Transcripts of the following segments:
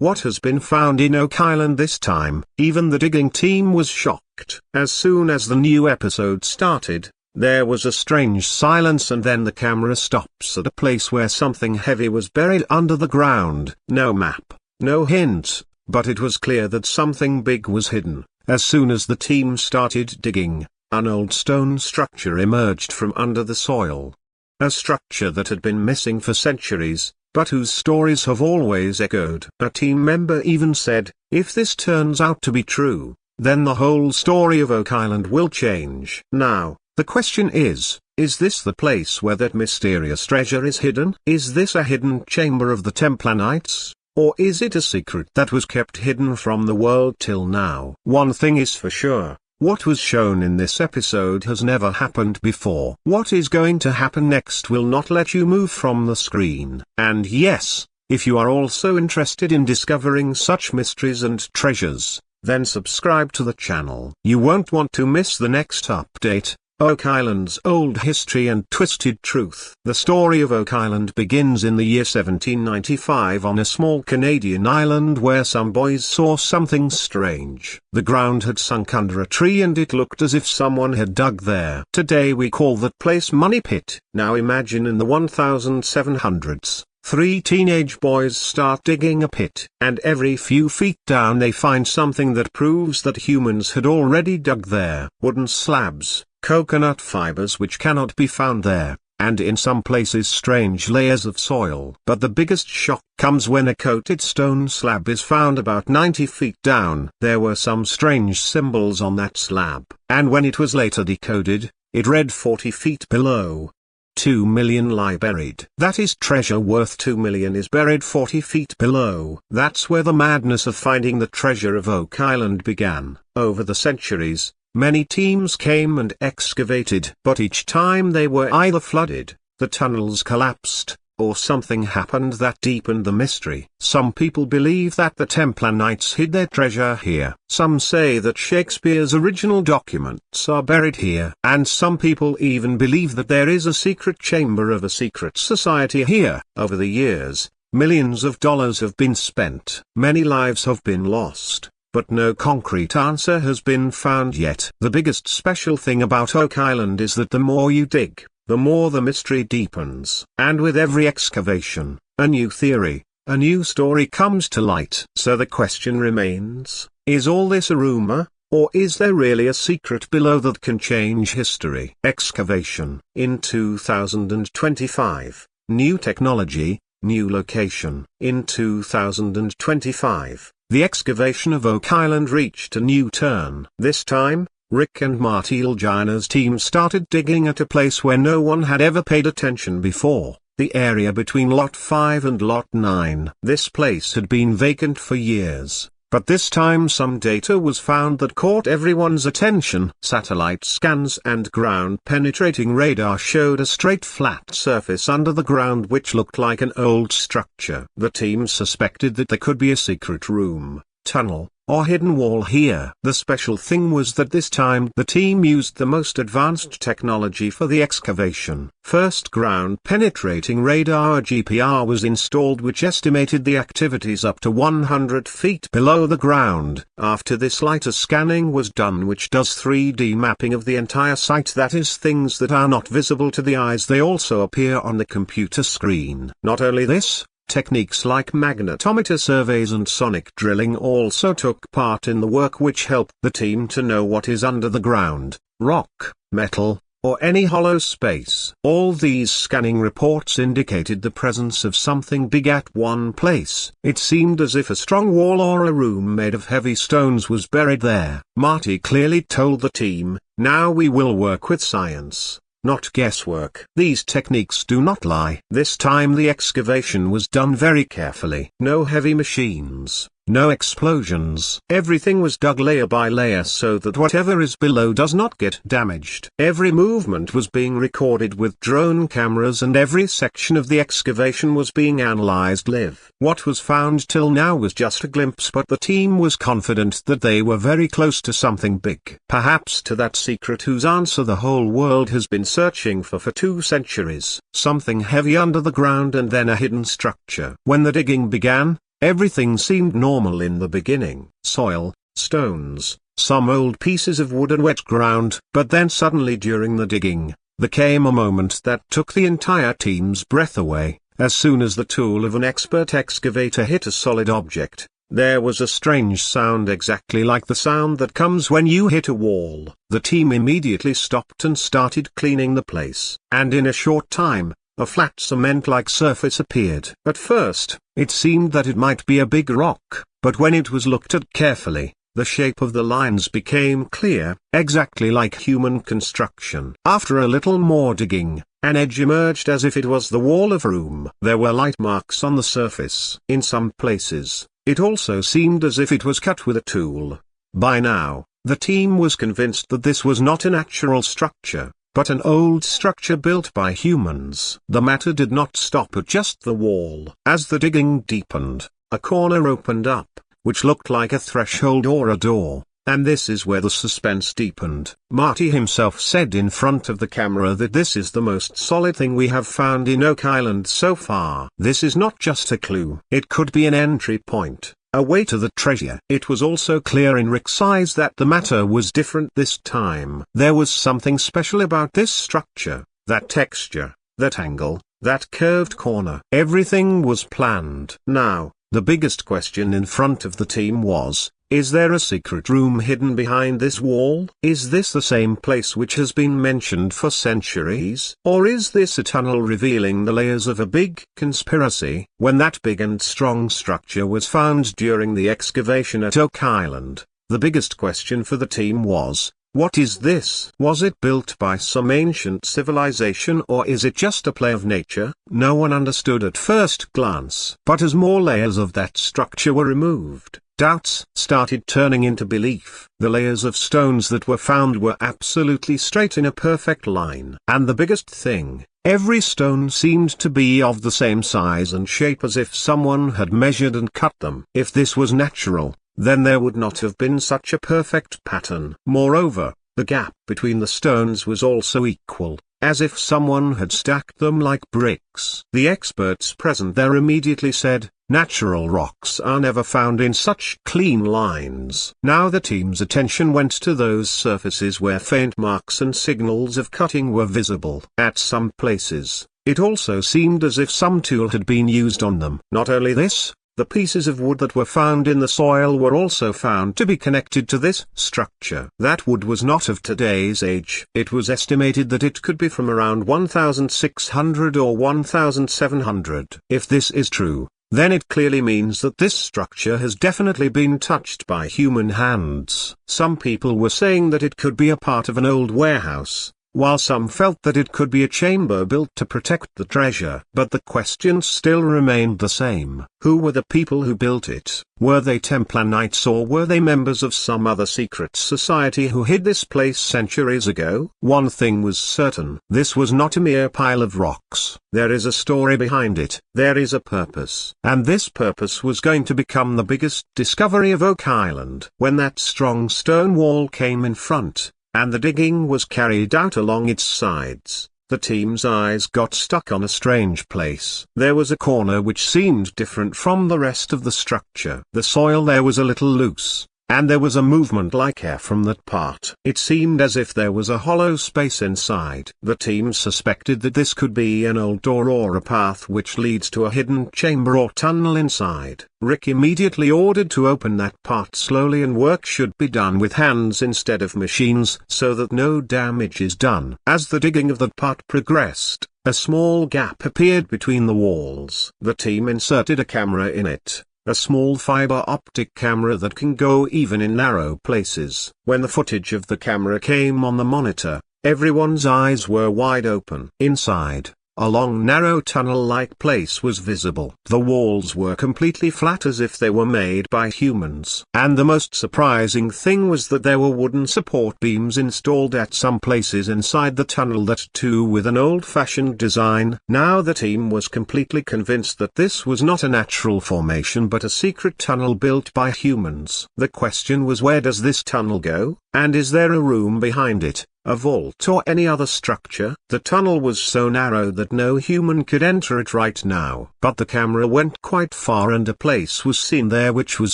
what has been found in Oak Island this time? Even the digging team was shocked. As soon as the new episode started, there was a strange silence, and then the camera stops at a place where something heavy was buried under the ground. No map, no hint, but it was clear that something big was hidden. As soon as the team started digging, an old stone structure emerged from under the soil. A structure that had been missing for centuries, but whose stories have always echoed. A team member even said, "If this turns out to be true, then the whole story of Oak Island will change." Now, the question is this the place where that mysterious treasure is hidden? Is this a hidden chamber of the Templar Knights? Or is it a secret that was kept hidden from the world till now? One thing is for sure, what was shown in this episode has never happened before. What is going to happen next will not let you move from the screen. And yes, if you are also interested in discovering such mysteries and treasures, then subscribe to the channel. You won't want to miss the next update. Oak Island's old history and twisted truth. The story of Oak Island begins in the year 1795 on a small Canadian island where some boys saw something strange. The ground had sunk under a tree and it looked as if someone had dug there. Today we call that place Money Pit. Now imagine in the 1700s. 3 teenage boys start digging a pit, and every few feet down they find something that proves that humans had already dug there. Wooden slabs, coconut fibers which cannot be found there, and in some places strange layers of soil. But the biggest shock comes when a coated stone slab is found about 90 feet down. There were some strange symbols on that slab, and when it was later decoded, it read 40 feet below. 2 million lie buried. That is, treasure worth 2 million is buried 40 feet below. That's where the madness of finding the treasure of Oak Island began. Over the centuries, many teams came and excavated, but each time they were either flooded, the tunnels collapsed, or something happened that deepened the mystery. Some people believe that the Templar Knights hid their treasure here. Some say that Shakespeare's original documents are buried here. And some people even believe that there is a secret chamber of a secret society here. Over the years, millions of dollars have been spent. Many lives have been lost, but no concrete answer has been found yet. The biggest special thing about Oak Island is that the more you dig, the more the mystery deepens. And with every excavation, a new theory, a new story comes to light. So the question remains, is all this a rumor, or is there really a secret below that can change history? Excavation. In 2025, new technology, new location. In 2025, the excavation of Oak Island reached a new turn. This time, Rick and Marty Ljana's team started digging at a place where no one had ever paid attention before, the area between Lot 5 and Lot 9. This place had been vacant for years, but this time some data was found that caught everyone's attention. Satellite scans and ground-penetrating radar showed a straight flat surface under the ground which looked like an old structure. The team suspected that there could be a secret room, tunnel, or hidden wall here. The special thing was that this time the team used the most advanced technology for the excavation. First, ground-penetrating radar (GPR) was installed, which estimated the activities up to 100 feet below the ground. After this, lighter scanning was done, which does 3D mapping of the entire site. That is, things that are not visible to the eyes, they also appear on the computer screen. Not only this, techniques like magnetometer surveys and sonic drilling also took part in the work, which helped the team to know what is under the ground: rock, metal, or any hollow space. All these scanning reports indicated the presence of something big at one place. It seemed as if a strong wall or a room made of heavy stones was buried there. Marty clearly told the team, "Now we will work with science, not guesswork." These techniques do not lie. This time the excavation was done very carefully. No heavy machines, no explosions. Everything was dug layer by layer so that whatever is below does not get damaged. Every movement was being recorded with drone cameras, and every section of the excavation was being analyzed live. What was found till now was just a glimpse, but the team was confident that they were very close to something big. Perhaps to that secret whose answer the whole world has been searching for 2 centuries. Something heavy under the ground and then a hidden structure. When the digging began, Everything seemed normal in the beginning. Soil, stones, some old pieces of wood and wet ground. But then suddenly during the digging, there came a moment that took the entire team's breath away. As soon as the tool of an expert excavator hit a solid object, there was a strange sound exactly like the sound that comes when you hit a wall. The team immediately stopped and started cleaning the place. And in a short time, a flat cement-like surface appeared. At first, it seemed that it might be a big rock, but when it was looked at carefully, the shape of the lines became clear, exactly like human construction. After a little more digging, an edge emerged as if it was the wall of a room. There were light marks on the surface. In some places, it also seemed as if it was cut with a tool. By now, the team was convinced that this was not a natural structure, but an old structure built by humans. The matter did not stop at just the wall. As the digging deepened, a corner opened up, which looked like a threshold or a door, and this is where the suspense deepened. Marty himself said in front of the camera that this is the most solid thing we have found in Oak Island so far. This is not just a clue. It could be an entry point, a way to the treasure. It was also clear in Rick's eyes that the matter was different this time. There was something special about this structure, that texture, that angle, that curved corner. Everything was planned. Now, the biggest question in front of the team was, is there a secret room hidden behind this wall? Is this the same place which has been mentioned for centuries? Or is this a tunnel revealing the layers of a big conspiracy? When that big and strong structure was found during the excavation at Oak Island, the biggest question for the team was, what is this? Was it built by some ancient civilization or is it just a play of nature? No one understood at first glance. But as more layers of that structure were removed, doubts started turning into belief. The layers of stones that were found were absolutely straight in a perfect line. And the biggest thing, every stone seemed to be of the same size and shape as if someone had measured and cut them. If this was natural, then there would not have been such a perfect pattern. Moreover, the gap between the stones was also equal, as if someone had stacked them like bricks. The experts present there immediately said, natural rocks are never found in such clean lines. Now the team's attention went to those surfaces where faint marks and signals of cutting were visible. At some places, it also seemed as if some tool had been used on them. Not only this, the pieces of wood that were found in the soil were also found to be connected to this structure. That wood was not of today's age. It was estimated that it could be from around 1600 or 1700. If this is true, then it clearly means that this structure has definitely been touched by human hands. Some people were saying that it could be a part of an old warehouse, while some felt that it could be a chamber built to protect the treasure. But the question still remained the same. Who were the people who built it? Were they Templar knights or were they members of some other secret society who hid this place centuries ago? One thing was certain. This was not a mere pile of rocks. There is a story behind it. There is a purpose. And this purpose was going to become the biggest discovery of Oak Island. When that strong stone wall came in front, and the digging was carried out along its sides, the team's eyes got stuck on a strange place. There was a corner which seemed different from the rest of the structure. The soil there was a little loose, and there was a movement like air from that part. It seemed as if there was a hollow space inside. The team suspected that this could be an old door or a path which leads to a hidden chamber or tunnel inside. Rick immediately ordered to open that part slowly, and work should be done with hands instead of machines so that no damage is done. As the digging of that part progressed, a small gap appeared between the walls. The team inserted a camera in it. A small fiber optic camera that can go even in narrow places. When the footage of the camera came on the monitor, everyone's eyes were wide open. Inside, a long narrow tunnel-like place was visible. The walls were completely flat as if they were made by humans. And the most surprising thing was that there were wooden support beams installed at some places inside the tunnel, that too with an old-fashioned design. Now the team was completely convinced that this was not a natural formation but a secret tunnel built by humans. The question was, where does this tunnel go? And is there a room behind it? a vault or any other structure. The tunnel was so narrow that no human could enter it right now. But the camera went quite far and a place was seen there which was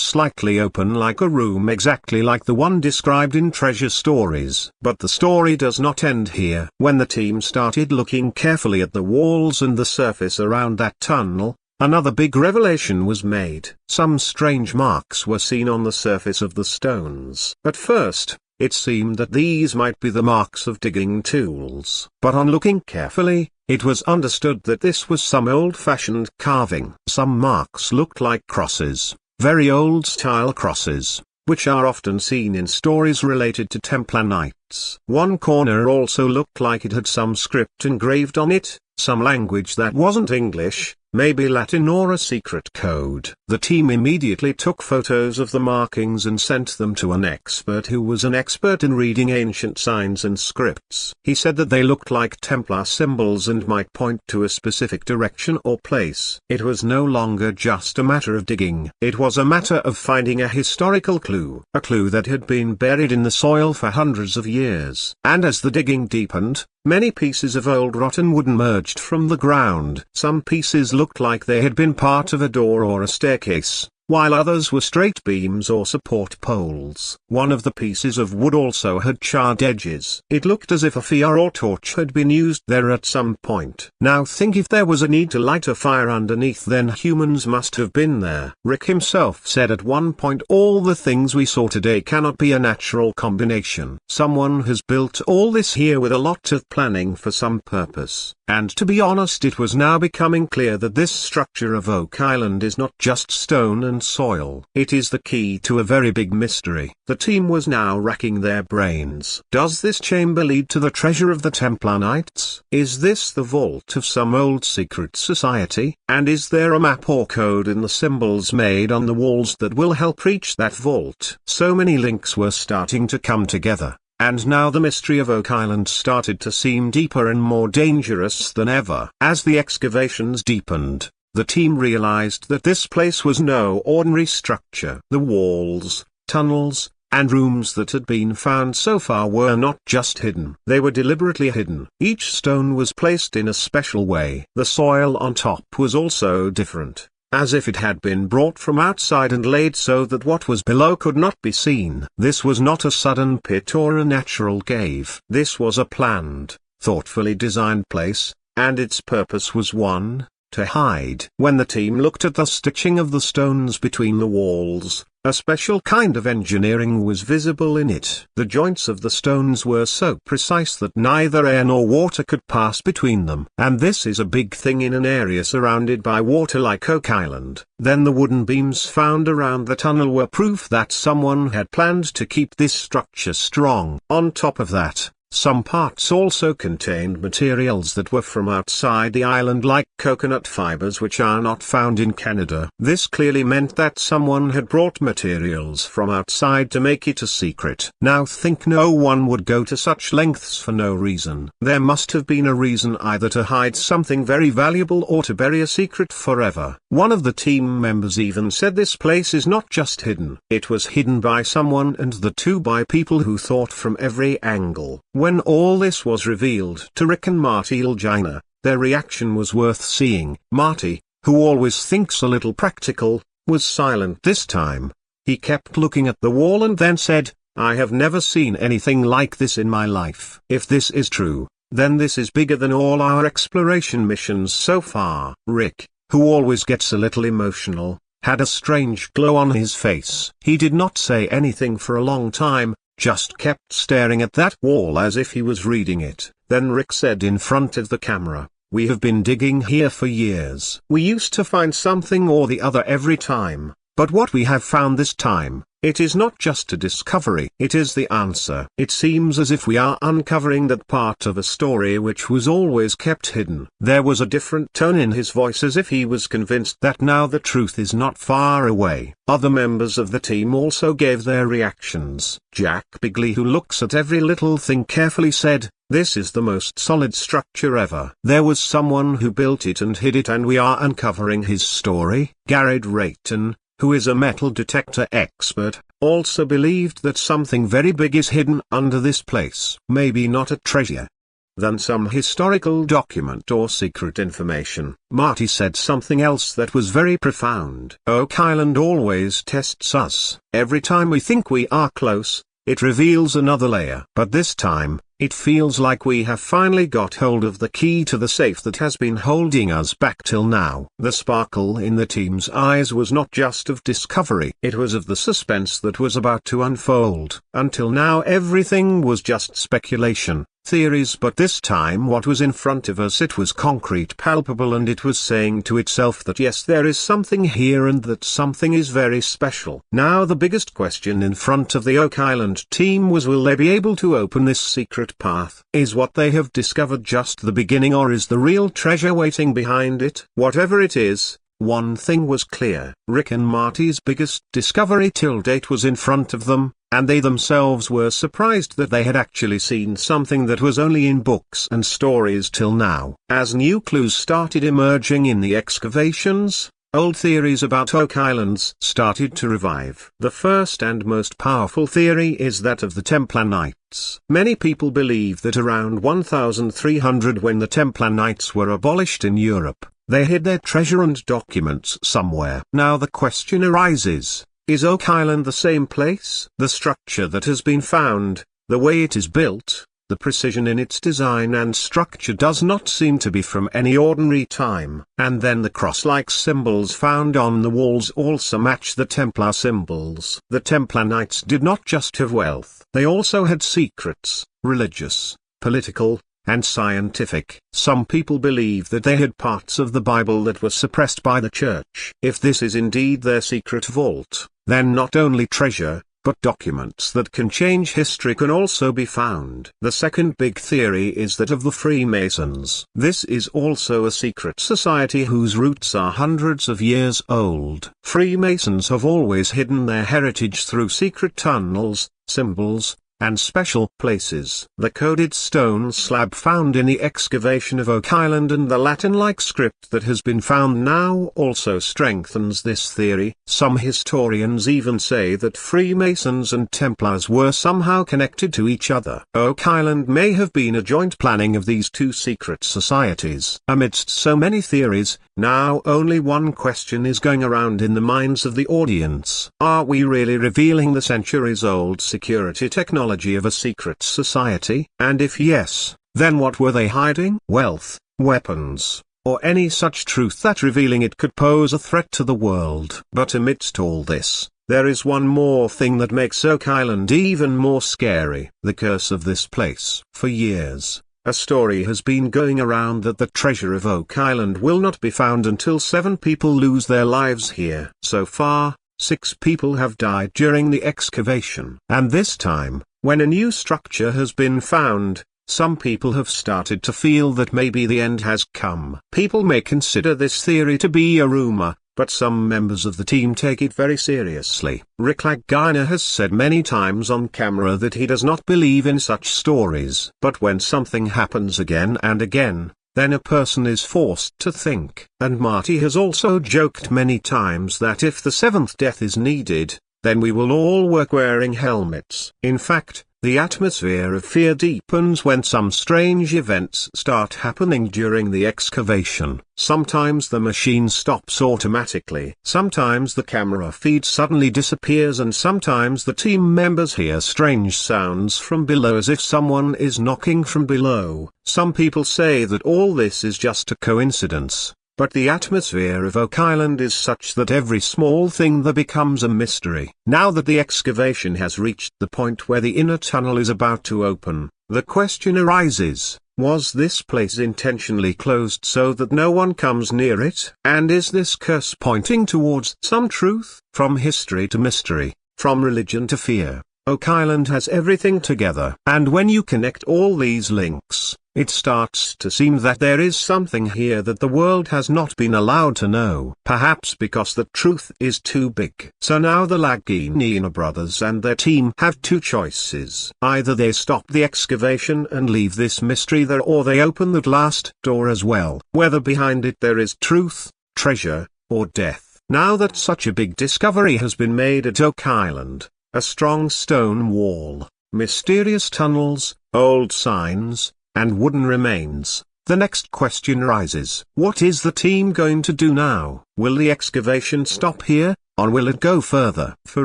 slightly open like a room exactly like the one described in Treasure Stories. But the story does not end here. When the team started looking carefully at the walls and the surface around that tunnel, another big revelation was made. Some strange marks were seen on the surface of the stones. At first, it seemed that these might be the marks of digging tools. But on looking carefully, it was understood that this was some old-fashioned carving. Some marks looked like crosses, very old-style crosses, which are often seen in stories related to Templar knights. One corner also looked like it had some script engraved on it, some language that wasn't English, maybe Latin or a secret code. The team immediately took photos of the markings and sent them to an expert who was an expert in reading ancient signs and scripts. He said that they looked like Templar symbols and might point to a specific direction or place. It was no longer just a matter of digging. It was a matter of finding a historical clue, a clue that had been buried in the soil for hundreds of years. And as the digging deepened, many pieces of old rotten wood emerged from the ground. Some pieces looked like they had been part of a door or a staircase, while others were straight beams or support poles. One of the pieces of wood also had charred edges. It looked as if a fire or torch had been used there at some point. Now think, if there was a need to light a fire underneath, then humans must have been there. Rick himself said at one point, all the things we saw today cannot be a natural combination. Someone has built all this here with a lot of planning for some purpose. And to be honest, it was now becoming clear that this structure of Oak Island is not just stone and soil. It is the key to a very big mystery. The team was now racking their brains. Does this chamber lead to the treasure of the Templar Knights? Is this the vault of some old secret society? And is there a map or code in the symbols made on the walls that will help reach that vault? So many links were starting to come together. And now the mystery of Oak Island started to seem deeper and more dangerous than ever. As the excavations deepened, the team realized that this place was no ordinary structure. The walls, tunnels, and rooms that had been found so far were not just hidden. They were deliberately hidden. Each stone was placed in a special way. The soil on top was also different, as if it had been brought from outside and laid so that what was below could not be seen. This was not a sudden pit or a natural cave. This was a planned, thoughtfully designed place, and its purpose was one, to hide. When the team looked at the stitching of the stones between the walls, a special kind of engineering was visible in it. The joints of the stones were so precise that neither air nor water could pass between them. And this is a big thing in an area surrounded by water like Oak Island. Then the wooden beams found around the tunnel were proof that someone had planned to keep this structure strong. On top of that, some parts also contained materials that were from outside the island, like coconut fibers, which are not found in Canada. This clearly meant that someone had brought materials from outside to make it a secret. Now think, no one would go to such lengths for no reason. There must have been a reason, either to hide something very valuable or to bury a secret forever. One of the team members even said this place is not just hidden. It was hidden by someone, and the two by people who thought from every angle. When all this was revealed to Rick and Marty Ilgina, their reaction was worth seeing. Marty, who always thinks a little practical, was silent this time. He kept looking at the wall and then said, "I have never seen anything like this in my life. If this is true, then this is bigger than all our exploration missions so far." Rick, who always gets a little emotional, had a strange glow on his face. He did not say anything for a long time, just kept staring at that wall as if he was reading it. Then Rick said in front of the camera, "We have been digging here for years. We used to find something or the other every time, but what we have found this time, it is not just a discovery, it is the answer. It seems as if we are uncovering that part of a story which was always kept hidden." There was a different tone in his voice, as if he was convinced that now the truth is not far away. Other members of the team also gave their reactions. Jack Bigley, who looks at every little thing carefully, said, "This is the most solid structure ever. There was someone who built it and hid it, and we are uncovering his story." Garrett Rayton, who is a metal detector expert, also believed that something very big is hidden under this place. Maybe not a treasure, than some historical document or secret information. Marty said something else that was very profound. Oak Island always tests us. Every time we think we are close, it reveals another layer. But this time, it feels like we have finally got hold of the key to the safe that has been holding us back till now. The sparkle in the team's eyes was not just of discovery. It was of the suspense that was about to unfold. Until now everything was just speculation, theories, but this time what was in front of us, it was concrete, palpable, and it was saying to itself that yes, there is something here and that something is very special. Now the biggest question in front of the Oak Island team was, will they be able to open this secret path? Is what they have discovered just the beginning, or is the real treasure waiting behind it? Whatever it is, one thing was clear. Rick and Marty's biggest discovery till date was in front of them, and they themselves were surprised that they had actually seen something that was only in books and stories till now. As new clues started emerging in the excavations, old theories about Oak Islands started to revive. The first and most powerful theory is that of the Templar Knights. Many people believe that around 1300, when the Templar Knights were abolished in Europe, they hid their treasure and documents somewhere. Now the question arises, is Oak Island the same place? The structure that has been found, the way it is built, the precision in its design and structure does not seem to be from any ordinary time. And then the cross-like symbols found on the walls also match the Templar symbols. The Templar Knights did not just have wealth, they also had secrets, religious, political, and scientific. Some people believe that they had parts of the Bible that were suppressed by the church. If this is indeed their secret vault, then not only treasure, but documents that can change history can also be found. The second big theory is that of the Freemasons. This is also a secret society whose roots are hundreds of years old. Freemasons have always hidden their heritage through secret tunnels, symbols, and special places. The coded stone slab found in the excavation of Oak Island and the Latin-like script that has been found now also strengthens this theory. Some historians even say that Freemasons and Templars were somehow connected to each other. Oak Island may have been a joint planning of these two secret societies. Amidst so many theories, now only one question is going around in the minds of the audience. Are we really revealing the centuries-old security technology of a secret society? And if yes, then what were they hiding? Wealth, weapons, or any such truth that revealing it could pose a threat to the world. But amidst all this, there is one more thing that makes Oak Island even more scary: the curse of this place. For years, a story has been going around that the treasure of Oak Island will not be found until 7 people lose their lives here. So far, 6 people have died during the excavation. And this time, when a new structure has been found, some people have started to feel that maybe the end has come. People may consider this theory to be a rumor, but some members of the team take it very seriously. Rick Lagina has said many times on camera that he does not believe in such stories. But when something happens again and again, then a person is forced to think. And Marty has also joked many times that if the 7th death is needed, then we will all work wearing helmets. In fact, the atmosphere of fear deepens when some strange events start happening during the excavation. Sometimes the machine stops automatically. Sometimes the camera feed suddenly disappears, and sometimes the team members hear strange sounds from below as if someone is knocking from below. Some people say that all this is just a coincidence. But the atmosphere of Oak Island is such that every small thing there becomes a mystery. Now that the excavation has reached the point where the inner tunnel is about to open, the question arises, was this place intentionally closed so that no one comes near it? And is this curse pointing towards some truth? From history to mystery, from religion to fear, Oak Island has everything together. And when you connect all these links, it starts to seem that there is something here that the world has not been allowed to know. Perhaps because the truth is too big. So now the Lagina brothers and their team have 2 choices. Either they stop the excavation and leave this mystery there, or they open that last door as well. Whether behind it there is truth, treasure, or death. Now that such a big discovery has been made at Oak Island, a strong stone wall, mysterious tunnels, old signs, and wooden remains. The next question rises. What is the team going to do now? Will the excavation stop here, or will it go further? For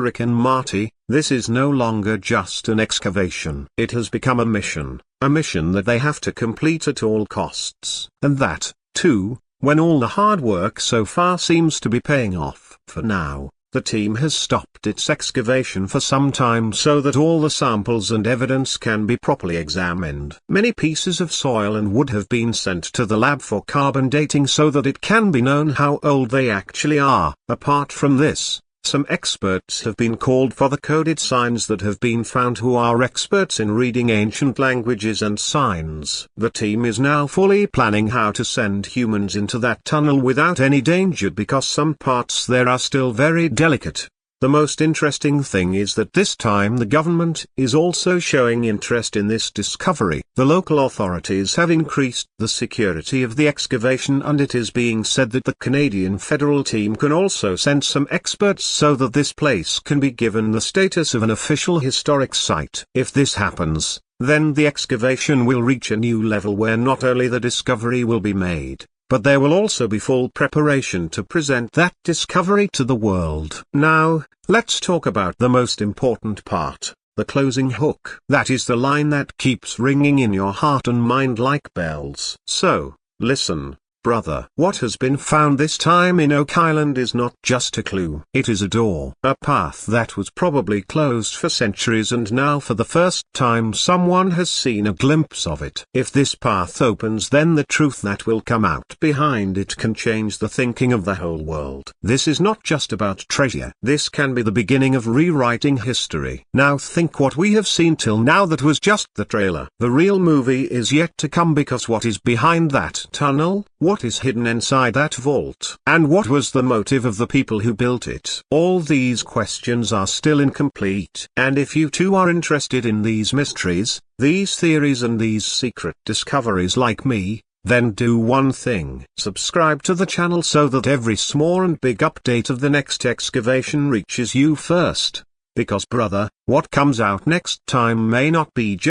Rick and Marty, this is no longer just an excavation. It has become a mission that they have to complete at all costs. And that, too, when all the hard work so far seems to be paying off. For now, the team has stopped its excavation for some time so that all the samples and evidence can be properly examined. Many pieces of soil and wood have been sent to the lab for carbon dating so that it can be known how old they actually are. Apart from this, some experts have been called for the coded signs that have been found, who are experts in reading ancient languages and signs. The team is now fully planning how to send humans into that tunnel without any danger, because some parts there are still very delicate. The most interesting thing is that this time the government is also showing interest in this discovery. The local authorities have increased the security of the excavation, and it is being said that the Canadian federal team can also send some experts so that this place can be given the status of an official historic site. If this happens, then the excavation will reach a new level where not only the discovery will be made, but there will also be full preparation to present that discovery to the world. Now, let's talk about the most important part, the closing hook. That is the line that keeps ringing in your heart and mind like bells. So, listen, brother. What has been found this time in Oak Island is not just a clue. It is a door. A path that was probably closed for centuries, and now for the first time someone has seen a glimpse of it. If this path opens, then the truth that will come out behind it can change the thinking of the whole world. This is not just about treasure. This can be the beginning of rewriting history. Now think what we have seen till now, that was just the trailer. The real movie is yet to come, because what is behind that tunnel? What is hidden inside that vault? And what was the motive of the people who built it? All these questions are still incomplete. And if you too are interested in these mysteries, these theories and these secret discoveries like me, then do one thing. Subscribe to the channel so that every small and big update of the next excavation reaches you first. Because brother, what comes out next time may not be just